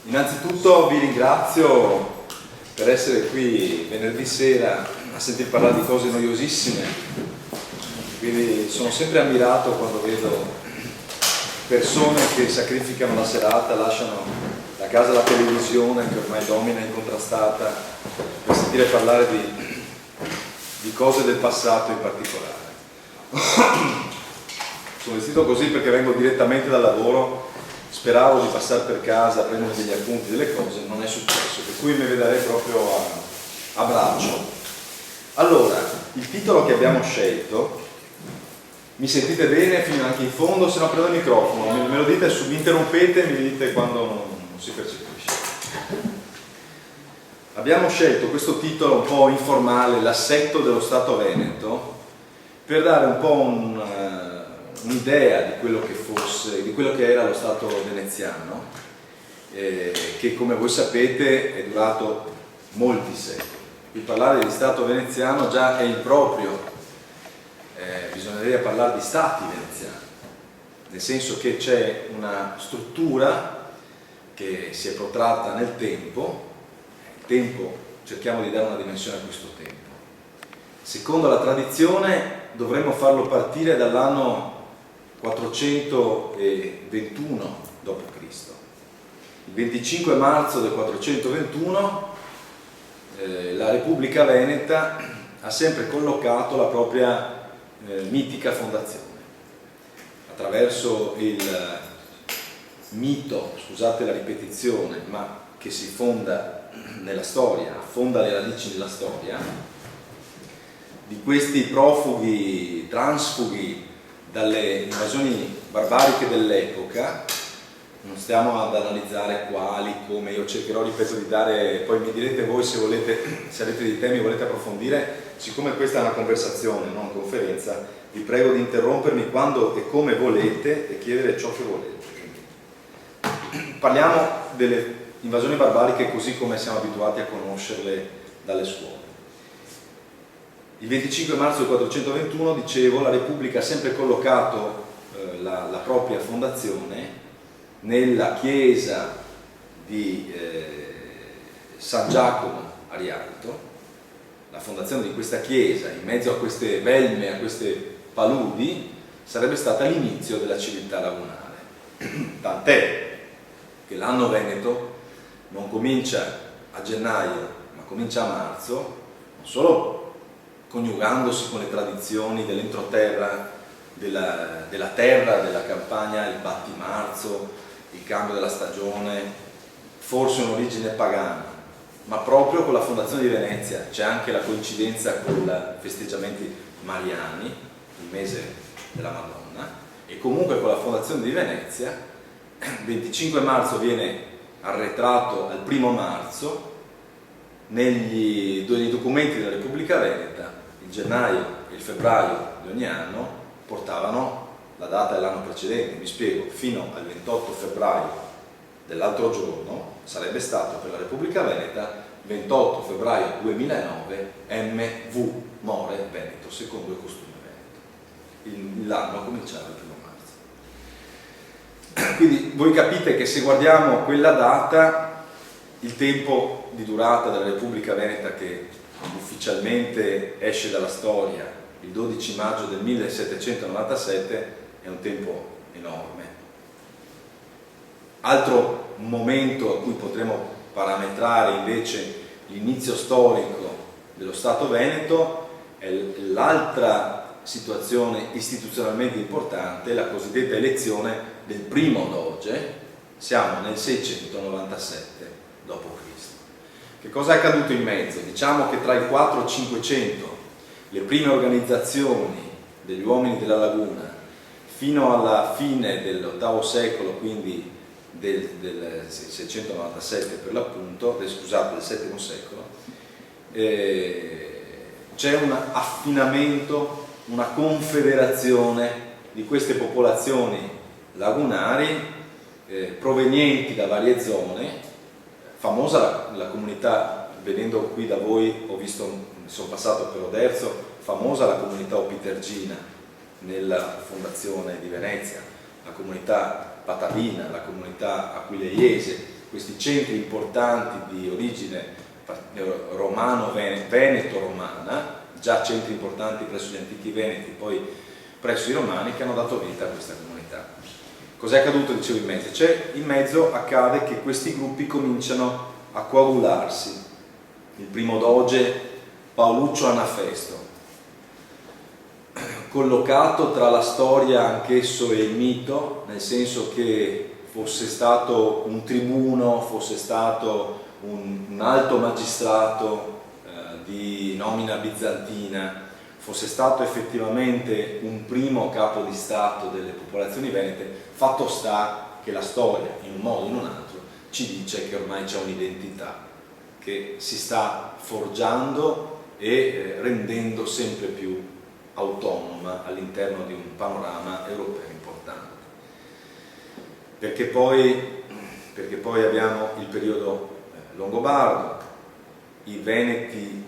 Innanzitutto vi ringrazio per essere qui venerdì sera a sentir parlare di cose noiosissime, quindi sono sempre ammirato quando vedo persone che sacrificano la serata, lasciano la casa e la televisione che ormai domina incontrastata per sentire parlare di cose del passato in particolare. Sono vestito così perché vengo direttamente dal lavoro, speravo di passare per casa a prendere degli appunti delle cose, non è successo, per cui mi vedrei proprio a braccio. Allora, il titolo che abbiamo scelto, mi sentite bene fino anche in fondo? Se no prendo il microfono, me lo dite, mi interrompete e mi dite quando non si percepisce. Abbiamo scelto questo titolo un po' informale, l'assetto dello Stato Veneto, per dare un po' un'idea di quello che fosse, di quello che era lo Stato veneziano, che come voi sapete è durato molti secoli. Il parlare di Stato veneziano già è improprio, bisognerebbe parlare di Stati veneziani, nel senso che c'è una struttura che si è protratta nel tempo. Il tempo, cerchiamo di dare una dimensione a questo tempo. Secondo la tradizione dovremmo farlo partire dall'anno 421 d.C. Il 25 marzo del 421 la Repubblica Veneta ha sempre collocato la propria mitica fondazione. Attraverso il mito, scusate la ripetizione, ma che si fonda nella storia, affonda le radici nella storia, di questi profughi, transfughi dalle invasioni barbariche dell'epoca. Non stiamo ad analizzare quali, come, io cercherò, ripeto, di dare, poi mi direte voi se volete, se avete dei temi volete approfondire. Siccome questa è una conversazione, non una conferenza, vi prego di interrompermi quando e come volete e chiedere ciò che volete. Parliamo delle invasioni barbariche così come siamo abituati a conoscerle dalle scuole. Il 25 marzo del 421, dicevo, la Repubblica ha sempre collocato la propria fondazione nella chiesa di San Giacomo a Rialto. La fondazione di questa chiesa, in mezzo a queste belme, a queste paludi, sarebbe stata l'inizio della civiltà lagunare. Tant'è che l'anno veneto non comincia a gennaio, ma comincia a marzo, non solo coniugandosi con le tradizioni dell'entroterra, della terra, della campagna, il battimarzo, il cambio della stagione, forse un'origine pagana, ma proprio con la fondazione di Venezia. C'è anche la coincidenza con i festeggiamenti mariani, il mese della Madonna, e comunque con la fondazione di Venezia. Il 25 marzo viene arretrato al 1° marzo nei documenti della Repubblica Veneta. Il gennaio e il febbraio di ogni anno portavano la data dell'anno precedente. Mi spiego, fino al 28 febbraio dell'altro giorno sarebbe stato per la Repubblica Veneta 28 febbraio 2009 MV More Veneto, secondo il costume veneto. L'anno cominciava il 1° marzo. Quindi voi capite che se guardiamo quella data, il tempo di durata della Repubblica Veneta, che ufficialmente esce dalla storia il 12 maggio del 1797, è un tempo enorme. Altro momento a cui potremo parametrare invece l'inizio storico dello Stato Veneto è l'altra situazione istituzionalmente importante, la cosiddetta elezione del primo doge. Siamo nel 697 d.C. Che cosa è accaduto in mezzo? Diciamo che tra il 4 e il 500 le prime organizzazioni degli uomini della laguna fino alla fine dell'VIII secolo, quindi del 697 per l'appunto, del VII secolo, c'è un affinamento, una confederazione di queste popolazioni lagunari provenienti da varie zone. Famosa la comunità, venendo qui da voi ho visto, mi sono passato per Oderzo, famosa la comunità opitergina nella fondazione di Venezia, la comunità patavina, la comunità aquileiese, questi centri importanti di origine veneto-romana, già centri importanti presso gli antichi veneti, poi presso i romani, che hanno dato vita a questa comunità. Cos'è accaduto, dicevo, in mezzo? In mezzo accade che questi gruppi cominciano a coagularsi. Il primo doge, Paoluccio Anafesto, collocato tra la storia anch'esso e il mito, nel senso che fosse stato un tribuno, fosse stato un alto magistrato di nomina bizantina, fosse stato effettivamente un primo capo di Stato delle popolazioni venete, fatto sta che la storia, in un modo o in un altro, ci dice che ormai c'è un'identità che si sta forgiando e rendendo sempre più autonoma all'interno di un panorama europeo importante. Perché poi abbiamo il periodo longobardo, i veneti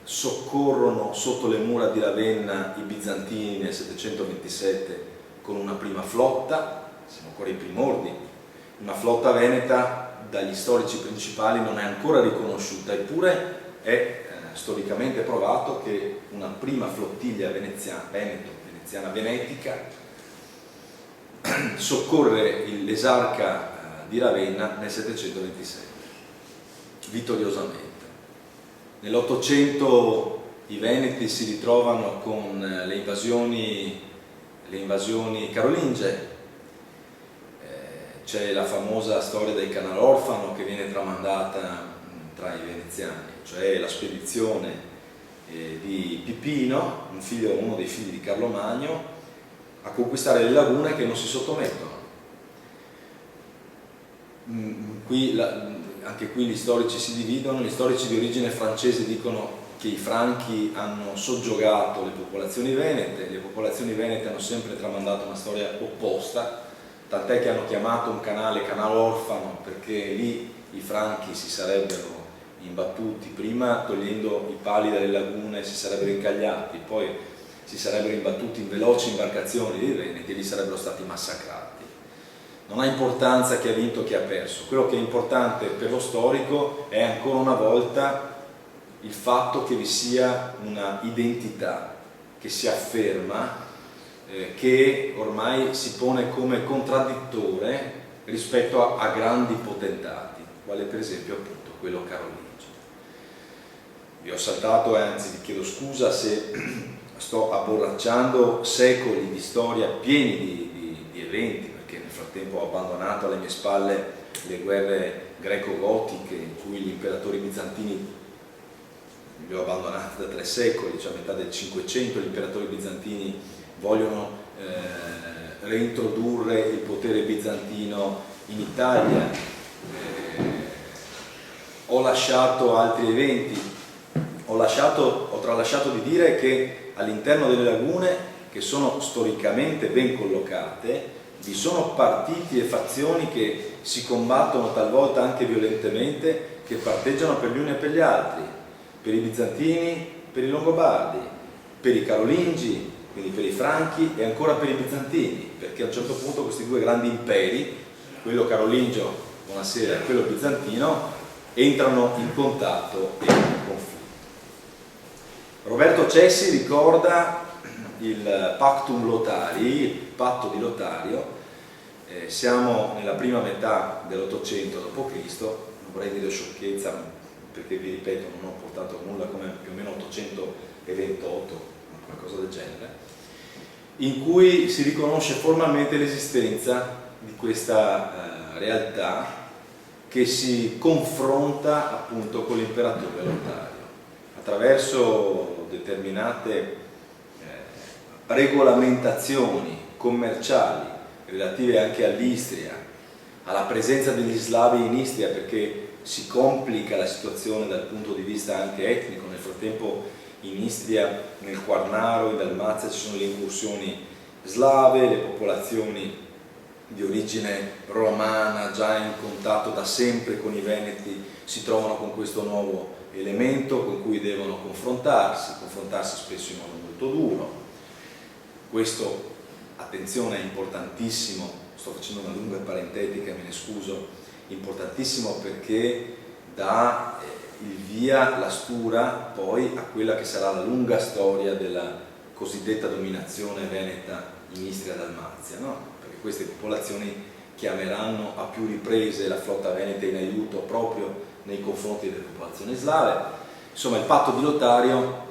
soccorrono sotto le mura di Ravenna i bizantini nel 727 con una prima flotta, siamo ancora ai primordi, una flotta veneta dagli storici principali non è ancora riconosciuta, eppure è storicamente provato che una prima flottiglia veneziana-venetica soccorre l'esarca di Ravenna nel 727, vittoriosamente. Nell'800 i veneti si ritrovano con le invasioni carolinge, c'è la famosa storia del canale orfano che viene tramandata tra i veneziani, cioè la spedizione di Pipino, uno dei figli di Carlo Magno, a conquistare le lagune che non si sottomettono. Anche qui gli storici si dividono, gli storici di origine francese dicono che i franchi hanno soggiogato le popolazioni venete hanno sempre tramandato una storia opposta, tant'è che hanno chiamato un canale orfano, perché lì i franchi si sarebbero imbattuti, prima togliendo i pali dalle lagune si sarebbero incagliati, poi si sarebbero imbattuti in veloci imbarcazioni dei veneti e li sarebbero stati massacrati. Non ha importanza chi ha vinto o chi ha perso, quello che è importante per lo storico è ancora una volta il fatto che vi sia una identità che si afferma, che ormai si pone come contraddittore rispetto a grandi potentati, quale per esempio appunto quello carolingio. Vi ho saltato, anzi vi chiedo scusa se sto abborracciando secoli di storia pieni di eventi, perché nel frattempo ho abbandonato alle mie spalle le guerre greco-gotiche in cui gli imperatori bizantini li ho abbandonati da 3 secoli, cioè a metà del 500 gli imperatori bizantini vogliono reintrodurre il potere bizantino in Italia. Ho lasciato altri eventi, ho tralasciato di dire che all'interno delle lagune, che sono storicamente ben collocate, vi sono partiti e fazioni che si combattono talvolta anche violentemente, che parteggiano per gli uni e per gli altri, per i bizantini, per i longobardi, per i carolingi, quindi per i franchi e ancora per i bizantini, perché a un certo punto questi due grandi imperi, quello carolingio, buonasera, e quello bizantino, entrano in contatto e in conflitto. Roberto Cessi ricorda il Pactum Lotarii, il patto di Lotario. Siamo nella prima metà dell'800 d.C., non vorrei dire sciocchezza perché vi ripeto non ho portato nulla, come più o meno 828, qualcosa del genere, in cui si riconosce formalmente l'esistenza di questa realtà che si confronta appunto con l'imperatore Lotario attraverso determinate regolamentazioni commerciali relative anche all'Istria, alla presenza degli slavi in Istria, perché si complica la situazione dal punto di vista anche etnico. Nel frattempo in Istria, nel Quarnaro, in Dalmazia ci sono le incursioni slave, le popolazioni di origine romana già in contatto da sempre con i veneti si trovano con questo nuovo elemento con cui devono confrontarsi spesso in modo molto duro. Questo, attenzione, è importantissimo, sto facendo una lunga parentetica, me ne scuso, importantissimo perché dà il via, la stura poi a quella che sarà la lunga storia della cosiddetta dominazione veneta in Istria-Dalmazia, no? Perché queste popolazioni chiameranno a più riprese la flotta veneta in aiuto proprio nei confronti delle popolazioni slave. Insomma, il patto di Lotario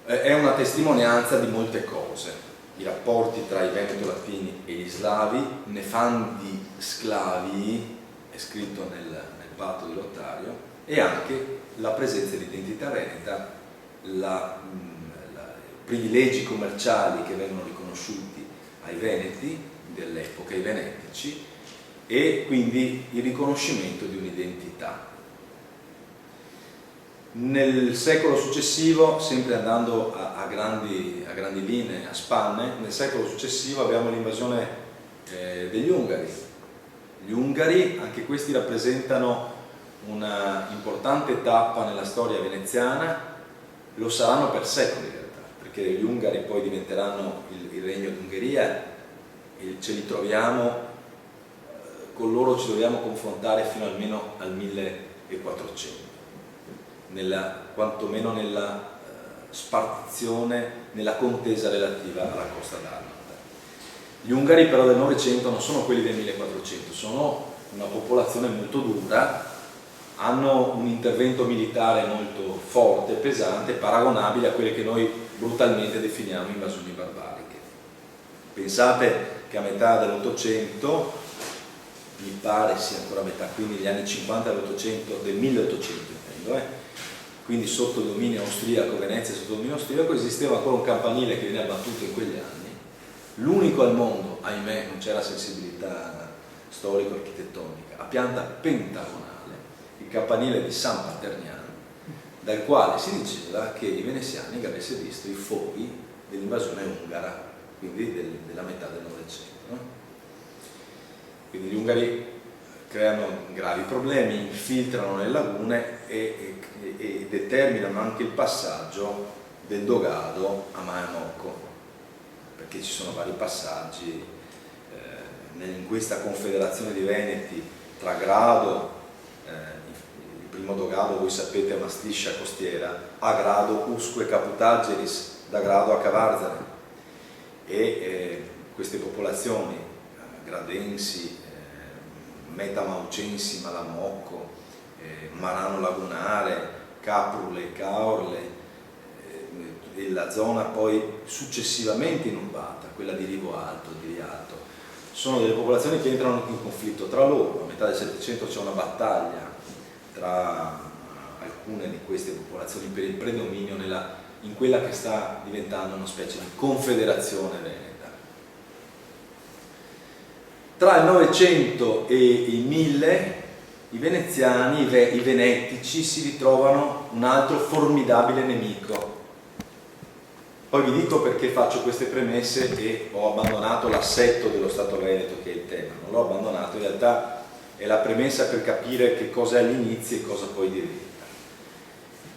è una testimonianza di molte cose. I rapporti tra i veneto-latini e gli slavi, nefandi sclavi, è scritto nel patto di Lotario, e anche la presenza di identità veneta, privilegi commerciali che vengono riconosciuti ai veneti dell'epoca, ai venetici, e quindi il riconoscimento di un'identità. Nel secolo successivo, sempre andando a grandi linee, a spanne, nel secolo successivo abbiamo l'invasione degli Ungari. Gli Ungari, anche questi rappresentano una importante tappa nella storia veneziana, lo saranno per secoli in realtà, perché gli Ungari poi diventeranno il regno d'Ungheria e ce li troviamo, con loro ci dobbiamo confrontare fino almeno al 1400, quantomeno nella spartizione, nella contesa relativa alla costa d'Armada. Gli Ungari però del Novecento non sono quelli del 1400, sono una popolazione molto dura, hanno un intervento militare molto forte, pesante, paragonabile a quelle che noi brutalmente definiamo invasioni barbariche. Pensate che a metà dell'Ottocento, mi pare sia ancora a metà, quindi gli anni 50 dell'Ottocento, del 1800 intendo, quindi sotto il dominio austriaco, Venezia sotto il dominio austriaco, esisteva ancora un campanile che viene abbattuto in quegli anni, l'unico al mondo, ahimè non c'era sensibilità storico-architettonica, a pianta pentagonale, il campanile di San Paterniano, dal quale si diceva che i veneziani avessero visto i fuochi dell'invasione ungara, quindi della metà del Novecento. No? Quindi gli ungari creano gravi problemi, infiltrano le lagune e determinano anche il passaggio del dogado a Malamocco, perché ci sono vari passaggi in questa confederazione di veneti tra Grado, il primo dogado voi sapete è una striscia costiera, a Grado, Usque, Caputageris, da Grado a Cavarzane, e queste popolazioni gradensi, metamaucensi, Malamocco, Marano Lagunare, Caprule, Caorle, e la zona poi successivamente inurbata, quella di Rivo Alto, di Rialto, sono delle popolazioni che entrano in conflitto tra loro. A metà del Settecento c'è una battaglia tra alcune di queste popolazioni per il predominio in quella che sta diventando una specie di confederazione veneta. Tra il Novecento e il 1000 i veneziani, i venetici si ritrovano un altro formidabile nemico. Poi vi dico perché faccio queste premesse e ho abbandonato l'assetto dello Stato Veneto, che è il tema. Non l'ho abbandonato, in realtà è la premessa per capire che cosa è all'inizio e cosa poi diventa.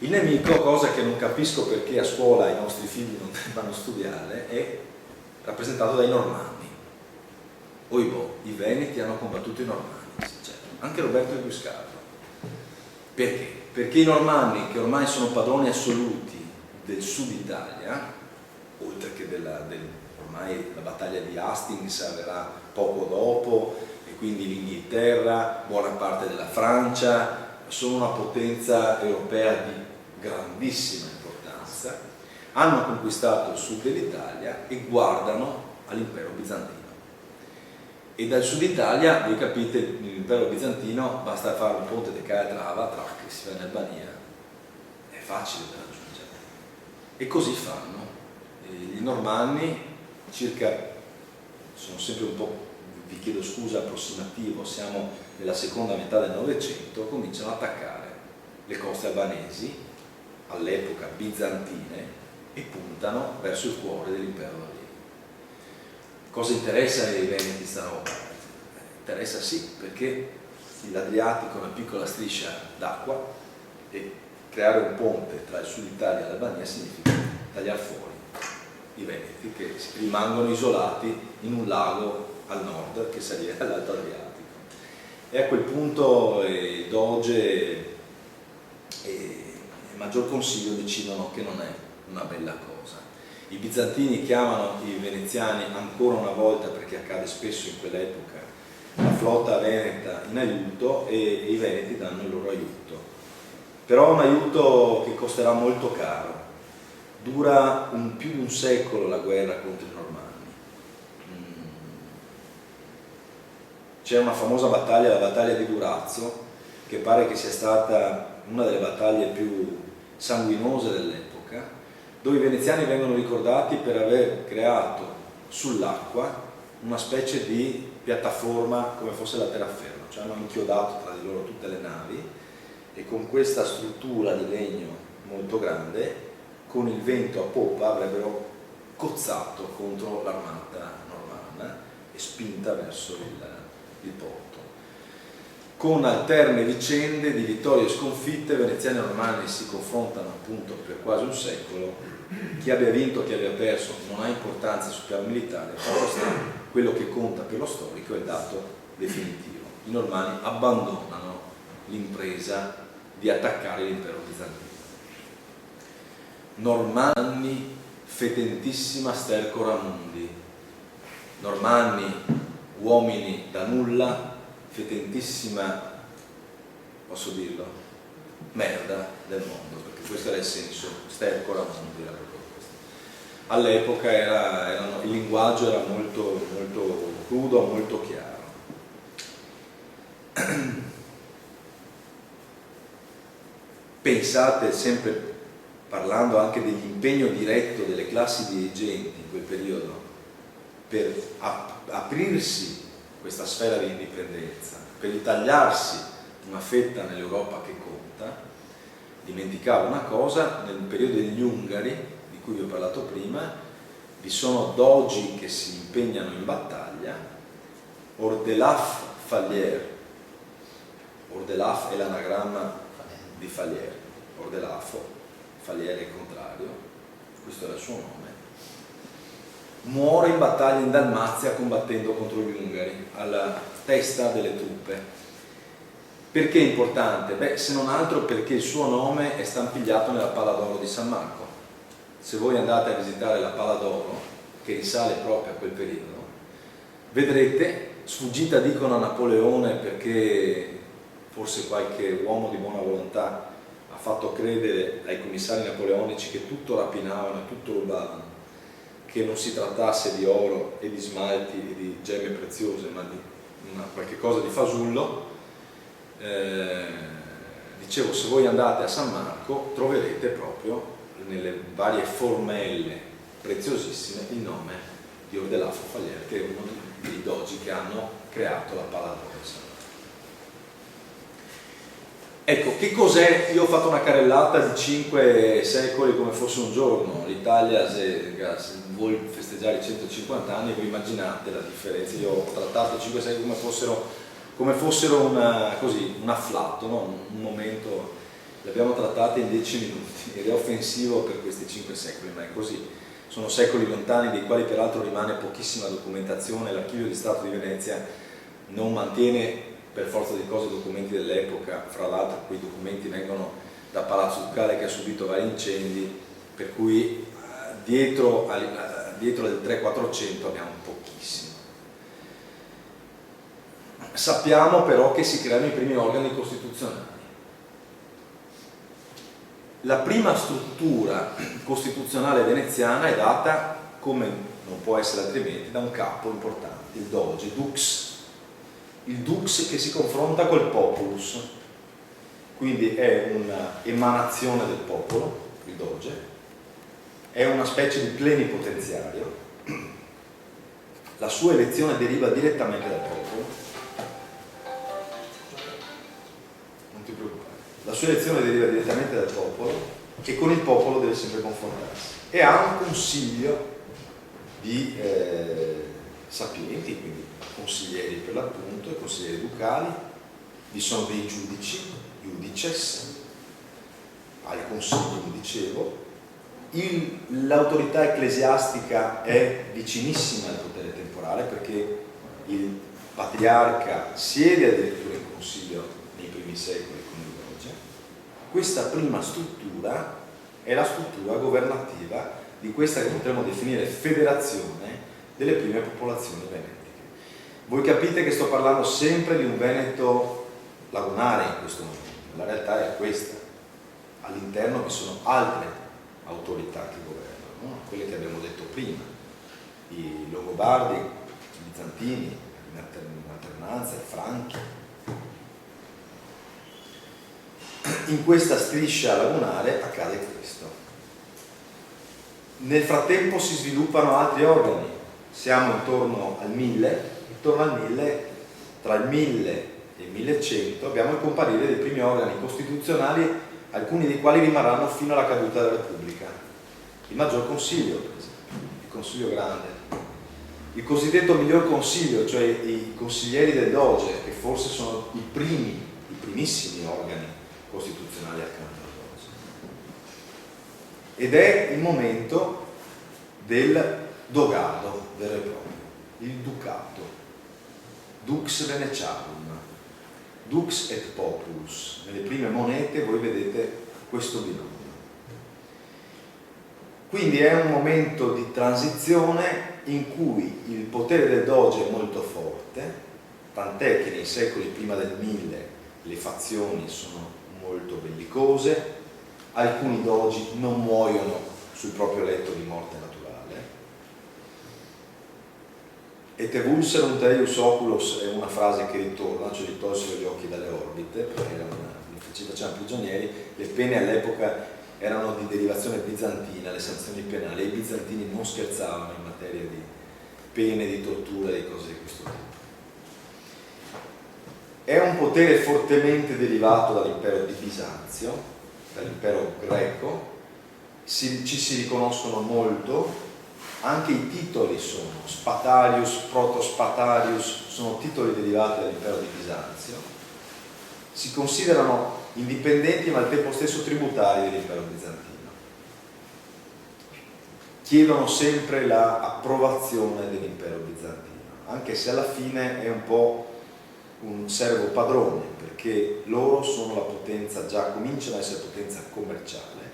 Il nemico, cosa che non capisco perché a scuola i nostri figli non debbano studiare, è rappresentato dai Normanni. Oibò, i Veneti hanno combattuto i Normanni, certo. Anche Roberto il Guiscardo. Perché? Perché i Normanni, che ormai sono padroni assoluti del sud Italia, oltre che ormai la battaglia di Hastings avverrà poco dopo, e quindi l'Inghilterra, buona parte della Francia, sono una potenza europea di grandissima importanza, hanno conquistato il sud dell'Italia e guardano all'impero bizantino. E dal sud Italia, voi capite, l'impero bizantino basta fare un ponte di Calatrava, che si va in Albania, è facile da raggiungere. E così fanno. I Normanni, sono sempre un po', vi chiedo scusa, approssimativo, siamo nella seconda metà del Novecento, cominciano ad attaccare le coste albanesi, all'epoca bizantine, e puntano verso il cuore dell'impero albanese. Cosa interessa ai veneti sta roba? Interessa sì, perché l'Adriatico è una piccola striscia d'acqua e creare un ponte tra il sud Italia e l'Albania significa tagliare fuori i veneti che rimangono isolati in un lago al nord che saliva all'Alto Adriatico. e a quel punto il doge e il maggior consiglio decidono che non è una bella cosa. I bizantini chiamano i veneziani ancora una volta, perché accade spesso in quell'epoca, la flotta veneta in aiuto, e i veneti danno il loro aiuto, però un aiuto che costerà molto caro. Dura più di un secolo la guerra contro i normanni. C'è una famosa battaglia, la battaglia di Durazzo, che pare che sia stata una delle battaglie più sanguinose dell'epoca, dove i veneziani vengono ricordati per aver creato sull'acqua una specie di piattaforma come fosse la terraferma, cioè hanno inchiodato tra di loro tutte le navi, e con questa struttura di legno molto grande, con il vento a poppa, avrebbero cozzato contro l'armata normanna e spinta verso il porto. Con alterne vicende di vittorie e sconfitte, veneziani e normanni si confrontano appunto per quasi un secolo. Chi abbia vinto, chi abbia perso non ha importanza sul piano militare, quello che conta per lo storico è il dato definitivo. I normanni abbandonano l'impresa di attaccare l'impero bizantino. Normanni fetentissima sterco ramundi, normanni uomini da nulla, fetentissima, posso dirlo, merda del mondo, perché questo era il senso, sterco ramundi era proprio questo. All'epoca il linguaggio era molto, molto crudo, molto chiaro. Pensate, sempre parlando anche dell'impegno diretto delle classi dirigenti in quel periodo per aprirsi questa sfera di indipendenza, per ritagliarsi una fetta nell'Europa che conta. Dimenticavo una cosa: nel periodo degli Ungari, di cui vi ho parlato prima, vi sono dogi che si impegnano in battaglia, Ordelaf Falier. Ordelaf è l'anagramma di Falier, Ordelafo, Falier è il contrario, questo era il suo nome. Muore in battaglia in Dalmazia combattendo contro gli Ungari, alla testa delle truppe. Perché è importante? Beh, se non altro perché il suo nome è stampigliato nella Pala d'Oro di San Marco. Se voi andate a visitare la Pala d'Oro, che risale proprio a quel periodo, vedrete, sfuggita dicono a Napoleone perché forse qualche uomo di buona volontà ha fatto credere ai commissari napoleonici che tutto rapinavano e tutto rubavano, che non si trattasse di oro e di smalti e di gemme preziose, ma di qualche cosa di fasullo. Dicevo, se voi andate a San Marco troverete proprio nelle varie formelle preziosissime il nome di Ordelafo Falier, che è uno dei dogi che hanno creato la Pala d'Oro di San Marco. Ecco, che cos'è? Io ho fatto una carrellata di 5 secoli come fosse un giorno. L'Italia, se vuol festeggiare i 150 anni, voi immaginate la differenza. Io ho trattato 5 secoli come fossero un afflato, no? Un momento, li abbiamo trattati in 10 minuti ed è offensivo per questi 5 secoli, ma è così. Sono secoli lontani, dei quali peraltro rimane pochissima documentazione. L'Archivio di Stato di Venezia non mantiene per forza di cose documenti dell'epoca, fra l'altro quei documenti vengono da Palazzo Ducale che ha subito vari incendi, per cui dietro del 300-400 abbiamo pochissimo. Sappiamo però che si creano i primi organi costituzionali. La prima struttura costituzionale veneziana è data, come non può essere altrimenti, da un capo importante, il doge, dux. Il dux che si confronta col populus, quindi è un'emanazione del popolo, il doge, è una specie di plenipotenziario, la sua elezione deriva direttamente dal popolo, non ti preoccupare, la sua elezione deriva direttamente dal popolo e con il popolo deve sempre confrontarsi, e ha un consiglio di sapienti, quindi consiglieri per l'appunto, i consiglieri ducali, vi sono dei giudici, iudices, al consiglio, vi dicevo, l'autorità ecclesiastica è vicinissima al potere temporale perché patriarca siede addirittura in consiglio nei primi secoli con il doge. Questa prima struttura è la struttura governativa di questa che potremmo definire federazione delle prime popolazioni venetiche. Voi capite che sto parlando sempre di un Veneto lagunare in questo momento, la realtà è questa. All'interno vi sono altre autorità che governano, no? Quelle che abbiamo detto prima, i Longobardi, i Bizantini, in alternanza, i Franchi. In questa striscia lagunare accade questo. Nel frattempo si sviluppano altri organi, siamo intorno al 1000, tra il 1000 e il 1100 abbiamo il comparire dei primi organi costituzionali, alcuni dei quali rimarranno fino alla caduta della Repubblica. Il Maggior Consiglio, per esempio, il Consiglio Grande, il cosiddetto Miglior Consiglio, cioè i consiglieri del Doge, che forse sono i primissimi organi costituzionali accanto al Doge. Ed è il momento del dogado vero e proprio, il ducato, dux venetiarum, dux et populus. Nelle prime monete voi vedete questo binomio. Quindi è un momento di transizione in cui il potere del doge è molto forte, tant'è che nei secoli prima del 1000 le fazioni sono molto bellicose, alcuni dogi non muoiono sul proprio letto di morte naturale. Et evulserunt eius oculos è una frase che ritorna, cioè gli tolsero gli occhi dalle orbite, perché ci facevano prigionieri. Le pene all'epoca erano di derivazione bizantina, le sanzioni penali, e i bizantini non scherzavano in materia di pene, di tortura e di cose di questo tipo. È un potere fortemente derivato dall'impero di Bisanzio, dall'impero greco, ci si riconoscono molto, anche i titoli sono Spatarius, Protospatarius, sono titoli derivati dall'impero di Bisanzio, si considerano indipendenti ma al tempo stesso tributari dell'impero bizantino. Chiedono sempre l'approvazione dell'impero bizantino, anche se alla fine è un po' un servo padrone, perché loro sono la potenza, già cominciano ad essere potenza commerciale,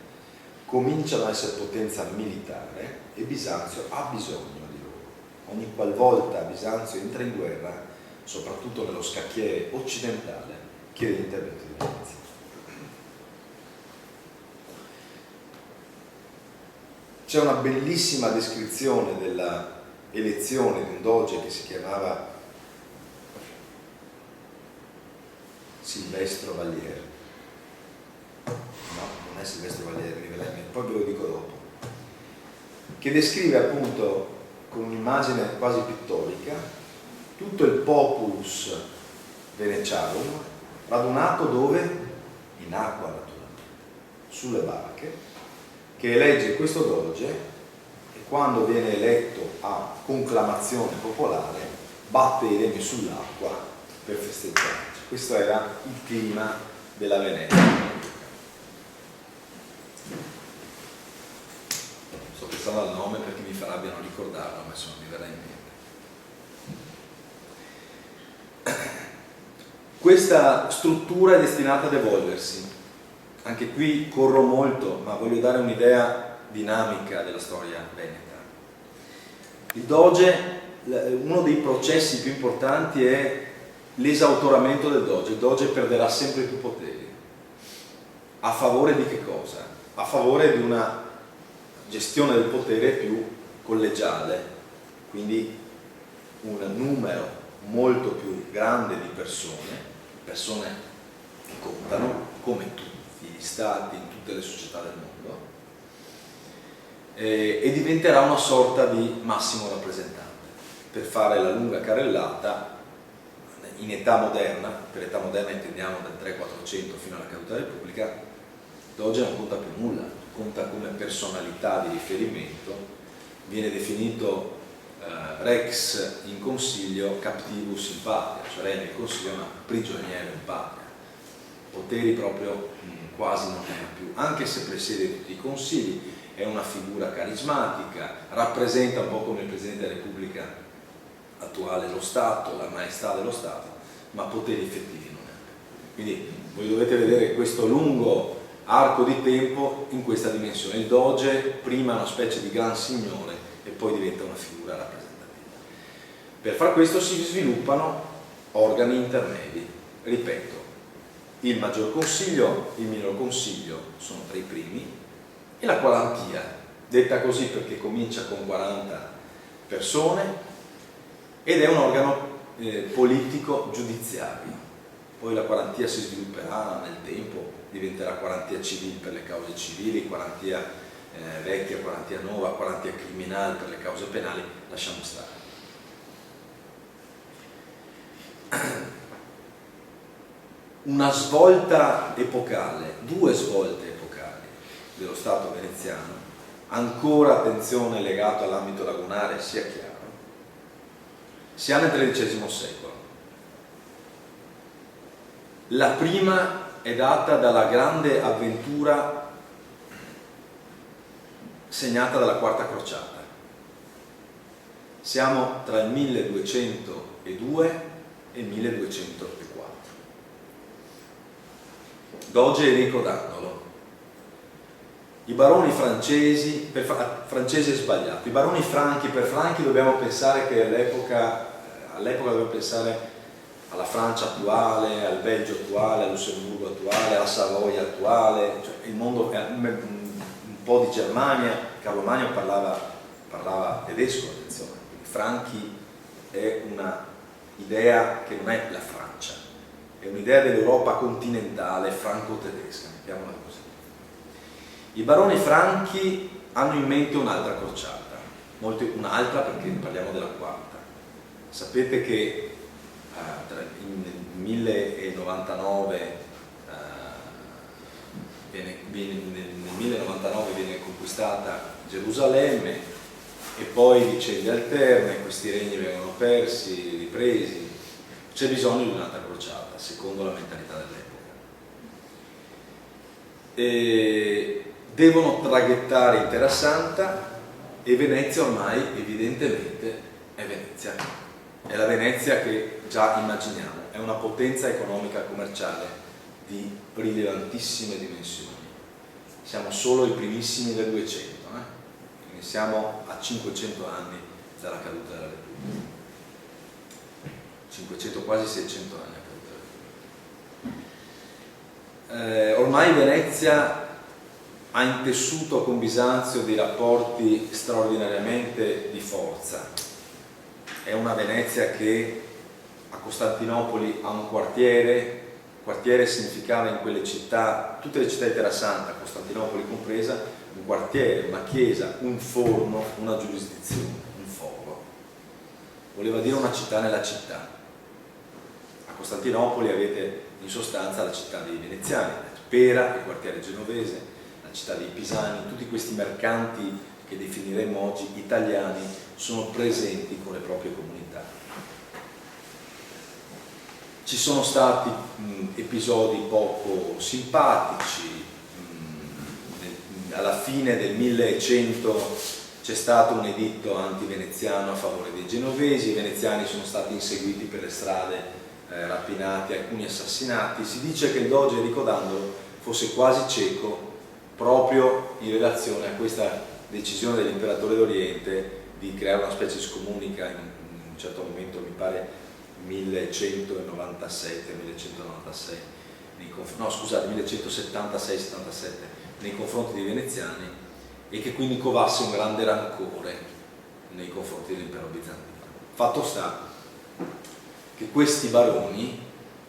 cominciano ad essere potenza militare, e Bisanzio ha bisogno di loro. Ogni qualvolta Bisanzio entra in guerra, soprattutto nello scacchiere occidentale, chiede l'intervento di Venezia. C'è una bellissima descrizione della elezione di un doge che si chiamava Silvestro Valier. No, non è Silvestro Valier, poi ve lo dico dopo. Che descrive appunto con un'immagine quasi pittorica tutto il populus venetiarum radunato dove? In acqua naturalmente, sulle barche, che elegge questo doge, e quando viene eletto a conclamazione popolare batte i remi sull'acqua per festeggiare. Questo era il clima della Venezia. Sto pensando al nome perché mi farà bene ricordarlo, ma insomma mi verrà in mente. Questa struttura è destinata ad evolversi. Anche qui corro molto, ma voglio dare un'idea dinamica della storia veneta. Il doge, uno dei processi più importanti è l'esautoramento del doge. Il doge perderà sempre più poteri. A favore di che cosa? A favore di una gestione del potere più collegiale, quindi un numero molto più grande di persone che contano, come tutti gli stati, in tutte le società del mondo, e diventerà una sorta di massimo rappresentante. Per fare la lunga carrellata, in età moderna, per età moderna intendiamo dal 300-400 fino alla caduta della Repubblica, Doge non conta più nulla, conta come personalità di riferimento, viene definito rex in consiglio, captivus in patria, cioè re nel consiglio ma prigioniero in patria. Poteri proprio quasi non ne ha più, anche se presiede tutti i consigli, è una figura carismatica, rappresenta un po' come il Presidente della Repubblica attuale lo Stato, la maestà dello Stato, ma poteri effettivi non è. Quindi voi dovete vedere questo lungo arco di tempo in questa dimensione. Il doge prima è una specie di gran signore e poi diventa una figura rappresentativa. Per far questo si sviluppano organi intermedi, ripeto, il maggior consiglio, il minor consiglio sono tra i primi, e la quarantia, detta così perché comincia con 40 persone ed è un organo politico giudiziario. Poi la quarantia si svilupperà nel tempo, diventerà quarantia civile per le cause civili, quarantia vecchia, quarantia nuova, quarantia criminale per le cause penali, lasciamo stare. Una svolta epocale, due svolte epocali dello Stato veneziano, ancora attenzione legato all'ambito lagunare, sia chiaro, si ha nel XIII secolo. La prima è data dalla grande avventura segnata dalla Quarta Crociata. Siamo tra il 1202 e il 1204. Doge Enrico Dandolo. I baroni francesi, francese è sbagliato, i baroni franchi, per franchi dobbiamo pensare che all'epoca dobbiamo pensare alla Francia attuale, al Belgio attuale, al Lussemburgo attuale, alla Savoia attuale, cioè il mondo, un po' di Germania. Carlo Magno parlava tedesco, attenzione, quindi franchi è una idea che non è la Francia, è un'idea dell'Europa continentale franco-tedesca, mettiamola così. I baroni franchi hanno in mente un'altra crociata, un'altra perché parliamo della quarta. Sapete che nel 1099 viene conquistata Gerusalemme e poi vicende alterne, questi regni vengono persi, ripresi. C'è bisogno di un'altra crociata, secondo la mentalità dell'epoca. Devono traghettare in Terra Santa e Venezia ormai evidentemente è Venezia. È la Venezia che già immaginiamo, è una potenza economica e commerciale di rilevantissime dimensioni. Siamo solo i primissimi del 200, quindi siamo a 500 anni dalla caduta della Repubblica. 500, quasi 600 anni a caduta. Ormai Venezia ha intessuto con Bisanzio dei rapporti straordinariamente di forza. È una Venezia che a Costantinopoli ha un quartiere significava in quelle città, tutte le città di Terra Santa, Costantinopoli compresa, un quartiere, una chiesa, un forno, una giurisdizione, un foro. Voleva dire una città nella città. A Costantinopoli avete in sostanza la città dei veneziani, Pera, il quartiere genovese, la città dei pisani, tutti questi mercanti che definiremmo oggi italiani sono presenti con le proprie comunità. Ci sono stati episodi poco simpatici, alla fine del 1100 c'è stato un editto anti-veneziano a favore dei genovesi, i veneziani sono stati inseguiti per le strade, rapinati, alcuni assassinati. Si dice che il doge Enrico Dandolo fosse quasi cieco proprio in relazione a questa decisione dell'imperatore d'Oriente di creare una specie di scomunica in un certo momento, mi pare 1196, 1176-77 nei confronti dei veneziani, e che quindi covasse un grande rancore nei confronti dell'impero bizantino. Fatto sta che questi baroni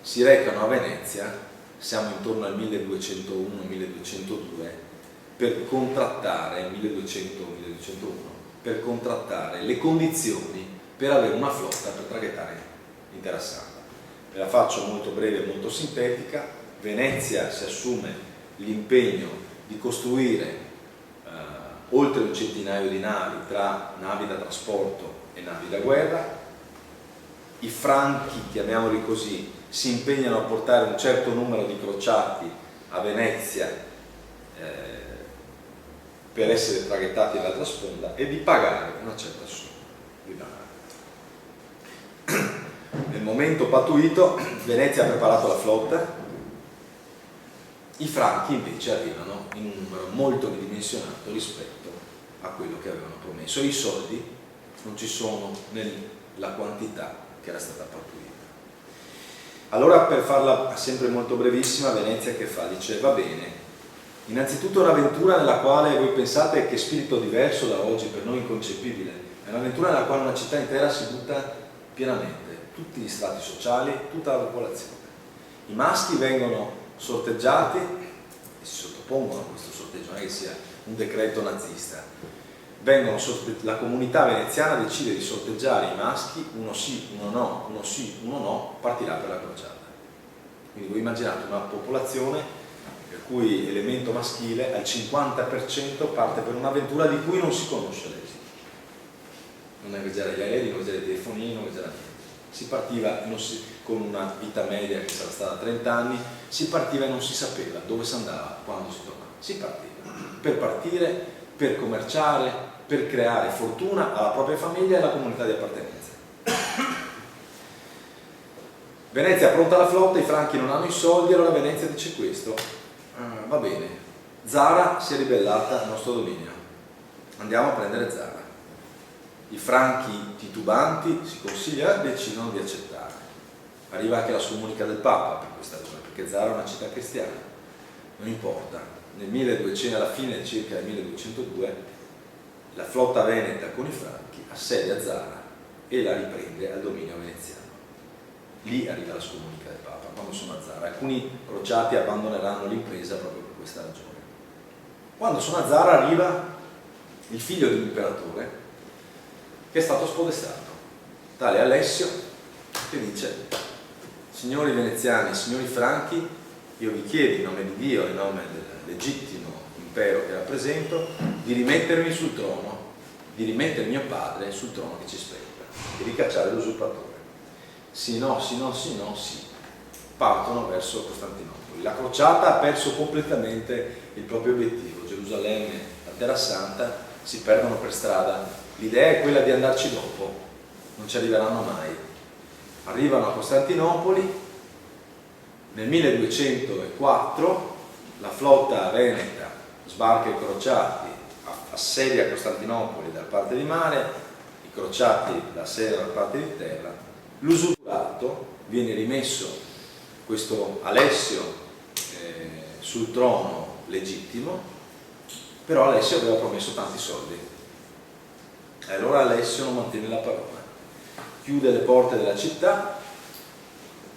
si recano a Venezia, siamo intorno al 1201-1202, per contrattare, 1200-1201, per contrattare le condizioni per avere una flotta per traghettare in Terra Santa. Ve la faccio molto breve e molto sintetica. Venezia si assume l'impegno di costruire oltre un centinaio di navi, tra navi da trasporto e navi da guerra. I franchi, chiamiamoli così, si impegnano a portare un certo numero di crociati a Venezia per essere traghettati dall'altra sponda e di pagare una certa somma di denaro. nel momento pattuito Venezia ha preparato la flotta, i franchi invece arrivano in un numero molto ridimensionato rispetto a quello che avevano promesso, e i soldi non ci sono nella quantità che era stata pattuita. Allora, per farla sempre molto brevissima, Venezia che fa? Dice: va bene, innanzitutto è un'avventura nella quale voi pensate che spirito diverso da oggi, per noi inconcepibile, è un'avventura nella quale una città intera si butta pienamente, tutti gli strati sociali, tutta la popolazione. I maschi vengono sorteggiati e si sottopongono a questo sorteggio, non è che sia un decreto nazista. La comunità veneziana decide di sorteggiare i maschi, uno sì, uno no, uno sì, uno no, partirà per la crociata. Quindi voi immaginate una popolazione per cui elemento maschile al 50% parte per un'avventura di cui non si conosce l'esito. Non è già gli aerei, non è già i telefonini, non è già niente. Si partiva con una vita media che sarà stata 30 anni, si partiva e non si sapeva dove si andava, quando si tornava. Si partiva per partire, per commerciare, per creare fortuna alla propria famiglia e alla comunità di appartenenza. Venezia pronta la flotta, i franchi non hanno i soldi, allora Venezia dice questo: va bene, Zara si è ribellata al nostro dominio, andiamo a prendere Zara. I franchi titubanti, si consiglia, decidono di accettare. Arriva anche la scomunica del Papa per questa ragione, perché Zara è una città cristiana, non importa. Nel 1200, alla fine circa del 1202, la flotta veneta con i franchi assedia Zara e la riprende al dominio veneziano. Lì arriva la scomunica del Papa, quando sono a Zara. Alcuni crociati abbandoneranno l'impresa proprio per questa ragione. Quando sono a Zara arriva il figlio dell'imperatore, che è stato spodestato, tale Alessio, che dice: signori veneziani, signori franchi, io vi chiedo in nome di Dio, in nome del legittimo impero che rappresento, di rimettermi sul trono, di rimettere mio padre sul trono che ci spetta e di cacciare l'usurpatore. Sì, no, sì, no, sì, no, sì. Partono verso Costantinopoli. La crociata ha perso completamente il proprio obiettivo. Gerusalemme, la Terra Santa si perdono per strada. L'idea è quella di andarci dopo, non ci arriveranno mai. Arrivano a Costantinopoli. Nel 1204 la flotta veneta sbarca i crociati, assedia Costantinopoli dalla parte di mare, i crociati la assediano dalla parte di terra. L'usurpato viene rimesso, questo Alessio, sul trono legittimo, però Alessio aveva promesso tanti soldi. E allora Alessio non mantiene la parola, chiude le porte della città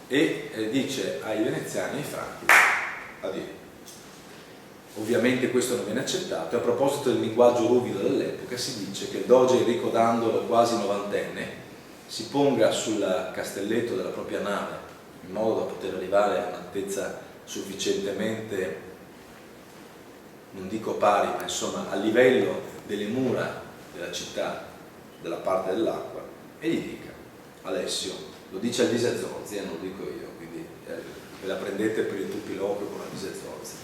e dice ai veneziani e ai franchi: addio. Ovviamente questo non viene accettato, e a proposito del linguaggio ruvido dell'epoca si dice che il doge Enrico Dandolo, quasi novantenne, si ponga sul castelletto della propria nave in modo da poter arrivare a un'altezza sufficientemente, non dico pari, ma insomma a livello delle mura della città, della parte dell'acqua, e gli dica: Alessio, lo dice al Zorzi, non lo dico io, quindi ve la prendete per il tupiloquio con Alvise Zorzi.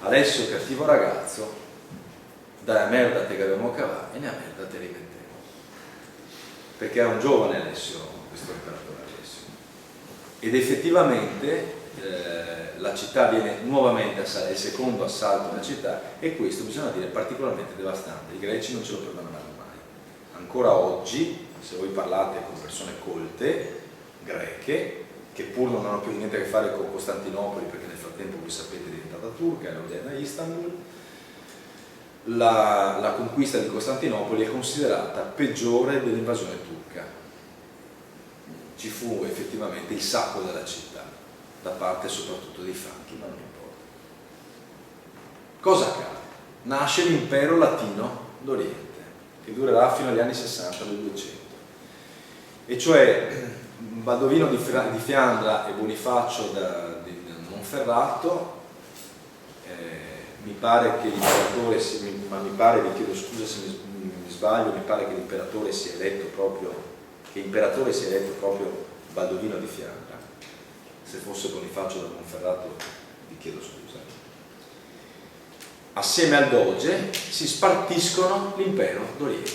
Alessio, cattivo ragazzo, dai a merda te che abbiamo cavato e ne a merda te rimettiamo. Perché era un giovane Alessio, questo imperatore Alessio. Ed effettivamente la città viene nuovamente assaltata, è il secondo assalto della città, e questo, bisogna dire, è particolarmente devastante. I greci non ce lo perdoneranno mai. Ancora oggi, se voi parlate con persone colte, greche, che pur non hanno più niente a che fare con Costantinopoli, perché nel frattempo voi sapete è diventata turca, era odierna Istanbul, la conquista di Costantinopoli è considerata peggiore dell'invasione turca. Ci fu effettivamente il sacco della città da parte soprattutto dei franchi, ma non importa. Cosa accade? Nasce l'impero latino d'Oriente, che durerà fino agli anni 60 del 200, e cioè Baldovino di Fiandra e Bonifacio di Monferrato. Mi pare che l'imperatore, ma mi pare, vi chiedo scusa se mi sbaglio, mi pare che l'imperatore sia eletto proprio, Baldovino di Fiandra. Se fosse Bonifacio da Monferrato vi chiedo scusa. Assieme al doge si spartiscono l'impero d'Oriente.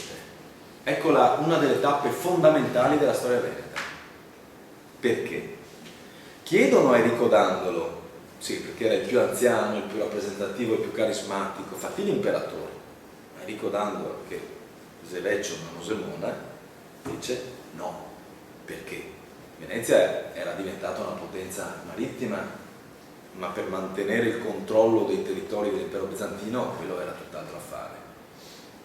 Eccola una delle tappe fondamentali della storia veneta. Perché? Chiedono a Enrico Dandolo, sì, perché era il più anziano, il più rappresentativo, il più carismatico, fatti l'imperatore. Enrico Dandolo, che se vecchio non semona, dice no. Perché? Venezia era diventata una potenza marittima, ma per mantenere il controllo dei territori dell'impero bizantino quello era tutt'altro affare.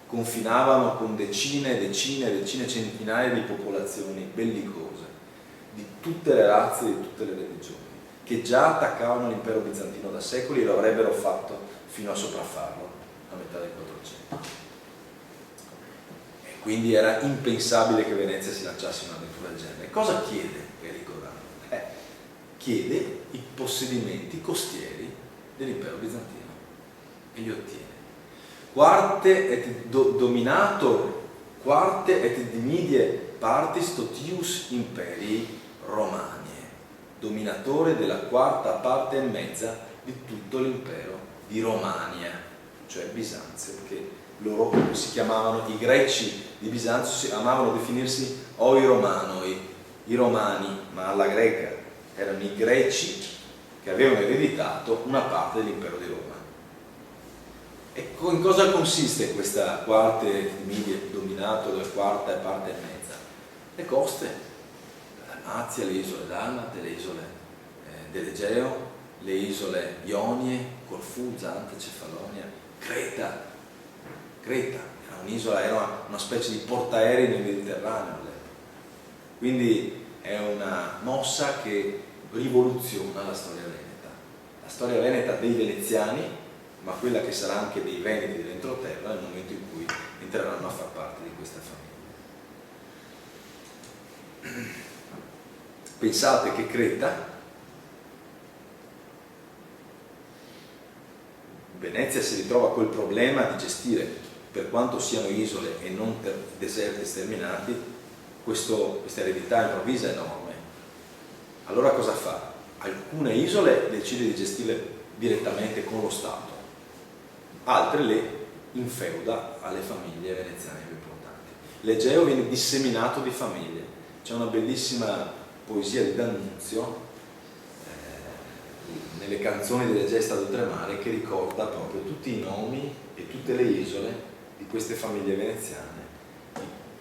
Confinavano con decine, centinaia di popolazioni bellicose, di tutte le razze, di tutte le religioni, che già attaccavano l'impero bizantino da secoli e lo avrebbero fatto fino a sopraffarlo a metà del 400. E quindi era impensabile che Venezia si lanciasse in un'avventura del genere. Cosa chiede Enrico Dandolo? Chiede i possedimenti costieri dell'impero bizantino e li ottiene. Quarte et dominator, quarte et dimidie partis totius imperii Romanie, dominatore della quarta parte e mezza di tutto l'impero di Romania, cioè Bisanzio, perché loro si chiamavano, i greci di Bisanzio amavano definirsi oi romanoi, i romani, ma alla greca, erano i greci che avevano ereditato una parte dell'impero di Roma. E in cosa consiste questa quarta media dominato dalla quarta e parte e mezza? Le coste, la Dalmazia, le isole Dalmate, le isole dell'Egeo, le isole Ionie, Corfù, Zante, Cefalonia, Creta. Creta era un'isola, era una specie di portaerei nel Mediterraneo. Quindi è una mossa che rivoluziona la storia veneta. La storia veneta dei veneziani, ma quella che sarà anche dei veneti dell'entroterra nel momento in cui entreranno a far parte di questa famiglia. Pensate che Creta, Venezia si ritrova col problema di gestire, per quanto siano isole e non deserti sterminati, questa eredità improvvisa enorme. Allora cosa fa? Alcune isole decide di gestirle direttamente con lo Stato, altre le infeuda alle famiglie veneziane più importanti. L'Egeo viene disseminato di famiglie. C'è una bellissima poesia di D'Annunzio nelle canzoni delle gesta d'oltremare che ricorda proprio tutti i nomi e tutte le isole di queste famiglie veneziane.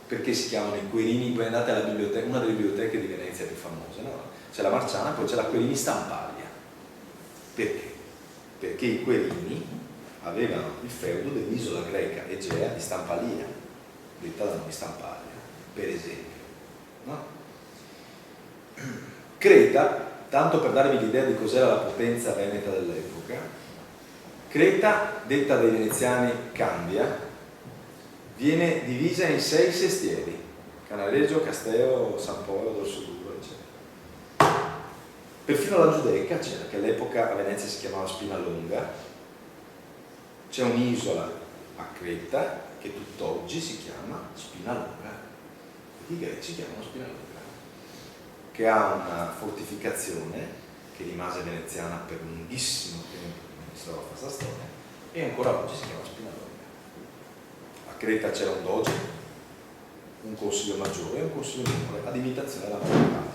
Perché si chiamano i Querini? Voi andate alla biblioteca, una delle biblioteche di Venezia più famose, no? C'è la Marciana, poi c'è la Querini Stampaglia. Perché? Perché i Querini avevano il feudo dell'isola greca Egea di Stampalia, detta da noi Stampaglia, per esempio. No? Creta, tanto per darvi l'idea di cos'era la potenza veneta dell'epoca, Creta, detta dai veneziani Candia, viene divisa in 6 sestieri: Canaleggio, Casteo, San Polo, Dorso Duro, eccetera. Perfino la Giudecca c'era, che all'epoca a Venezia si chiamava Spinalonga. C'è un'isola a Creta che tutt'oggi si chiama Spinalonga, i greci chiamano Spinalonga, che ha una fortificazione che rimase veneziana per un lunghissimo tempo, quindi si trova a questa storia, e ancora oggi si chiama Spinalonga. A Creta c'era un doge, un consiglio maggiore e un consiglio minore, ad imitazione della Vaticana.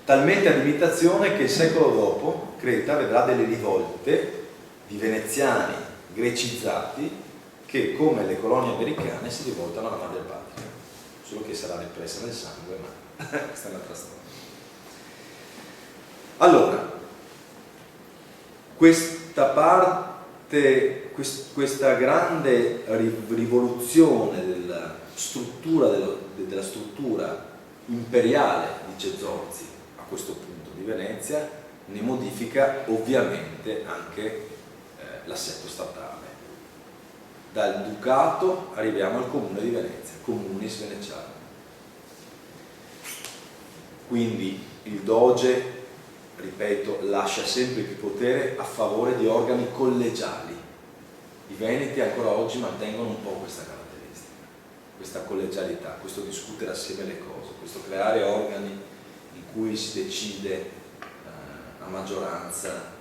Talmente ad imitazione che il secolo dopo Creta vedrà delle rivolte di veneziani grecizzati che, come le colonie americane, si rivoltano alla madre patria, solo che sarà repressa nel sangue, ma questa è un'altra storia. Allora, questa parte, questa grande rivoluzione della struttura imperiale di Cezozzi a questo punto di Venezia ne modifica ovviamente anche l'assetto statale. Dal ducato arriviamo al comune di Venezia, communis veneciano. Quindi il doge, ripeto, lascia sempre più potere a favore di organi collegiali. I veneti ancora oggi mantengono un po' questa caratteristica, questa collegialità, questo discutere assieme le cose, questo creare organi in cui si decide a maggioranza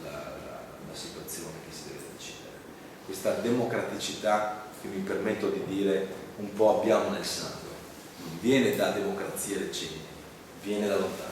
la situazione che si deve decidere. Questa democraticità che mi permetto di dire un po' abbiamo nel sangue, non viene da democrazie recenti, viene da lontano.